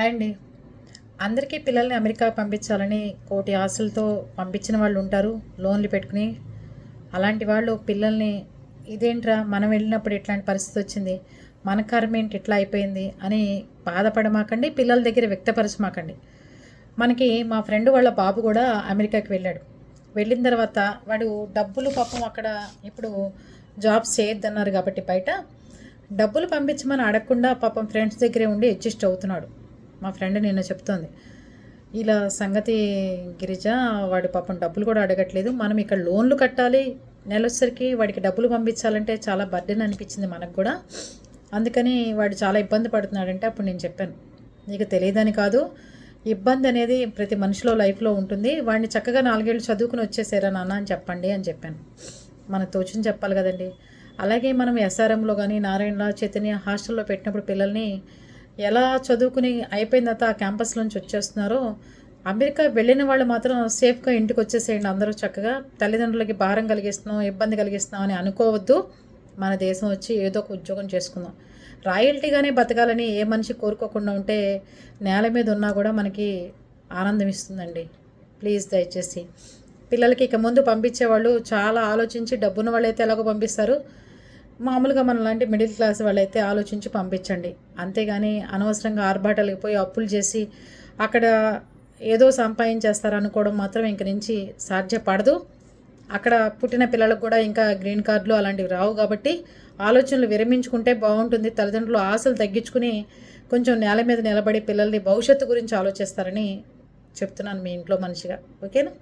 Hi అండి. అందరికీ పిల్లల్ని అమెరికా పంపించాలని కోటి ఆశలతో పంపించిన వాళ్ళు ఉంటారు, లోన్లు పెట్టుకుని. అలాంటి వాళ్ళు పిల్లల్ని ఇదేంట్రా మనం వెళ్ళినప్పుడు ఇట్లాంటి పరిస్థితి వచ్చింది, మన కర్మ ఏంటి ఇట్లా అయిపోయింది అని బాధపడమాకండి, పిల్లల దగ్గర వ్యక్తపరచమాకండి. మా ఫ్రెండ్ వాళ్ళ బాబు కూడా అమెరికాకి వెళ్ళాడు. వెళ్ళిన తర్వాత వాడు డబ్బులు పాపం అక్కడ ఇప్పుడు జాబ్స్ చేయొద్దన్నారు కాబట్టి బయట డబ్బులు పంపించమని అడగకుండా పాపం ఫ్రెండ్స్ దగ్గరే ఉండి అడ్జస్ట్ అవుతున్నాడు. మా ఫ్రెండ్ నిన్న చెప్తోంది, ఇలా సంగతి గిరిజ, వాడు పాపం డబ్బులు కూడా అడగట్లేదు, మనం ఇక్కడ లోన్లు కట్టాలి, నెలొచ్చరికి వాడికి డబ్బులు పంపించాలంటే చాలా బర్డెన్ అనిపించింది మనకు కూడా, అందుకని వాడు చాలా ఇబ్బంది పడుతున్నాడంటే అప్పుడు నేను చెప్పాను, నీకు తెలియదని కాదు, ఇబ్బంది అనేది ప్రతి మనిషిలో లైఫ్లో ఉంటుంది, వాడిని చక్కగా 4 ఏళ్ళు చదువుకుని వచ్చేసారా నాన్న అని చెప్పండి అని చెప్పాను. మనకు తోచింది చెప్పాలి కదండి. అలాగే మనం ఎస్ఆర్ఎంలో కానీ నారాయణ చైతన్య హాస్టల్లో పెట్టినప్పుడు పిల్లల్ని ఎలా చదువుకుని అయిపోయిన తర్వాత ఆ క్యాంపస్ నుంచి వచ్చేస్తున్నారో, అమెరికా వెళ్ళిన వాళ్ళు మాత్రం సేఫ్గా ఇంటికి వచ్చేసేయండి అందరూ చక్కగా. తల్లిదండ్రులకి భారం కలిగిస్తున్నాం, ఇబ్బంది కలిగిస్తున్నాం అని అనుకోవద్దు. మన దేశం వచ్చి ఏదో ఒక ఉద్యోగం చేసుకుందాం. రాయల్టీగానే బతకాలని ఏ మనిషి కోరుకోకుండా ఉంటే నేల మీద ఉన్నా కూడా మనకి ఆనందం ఇస్తుందండి. ప్లీజ్ దయచేసి పిల్లలకి ఇక ముందు పంపించేవాళ్ళు చాలా ఆలోచించి, డబ్బున్న వాళ్ళైతే ఎలాగో పంపిస్తారు, మామూలుగా మనలాంటి మిడిల్ క్లాస్ వాళ్ళైతే ఆలోచించి పంపించండి. అంతేగాని అనవసరంగా ఆర్భాటాలకు పోయి అప్పులు చేసి అక్కడ ఏదో సంపాదించేస్తారు అనుకోవడం మాత్రం ఇంక నుంచి సాధ్యపడదు. అక్కడ పుట్టిన పిల్లలకు కూడా ఇంకా గ్రీన్ కార్డులు అలాంటివి రావు కాబట్టి ఆలోచనలు విరమించుకుంటే బాగుంటుంది. తల్లిదండ్రులు ఆశలు తగ్గించుకుని కొంచెం నేల మీద నిలబడి పిల్లల్ని భవిష్యత్తు గురించి ఆలోచిస్తారని చెప్తున్నాను మీ ఇంట్లో మనిషిగా. ఓకేనా?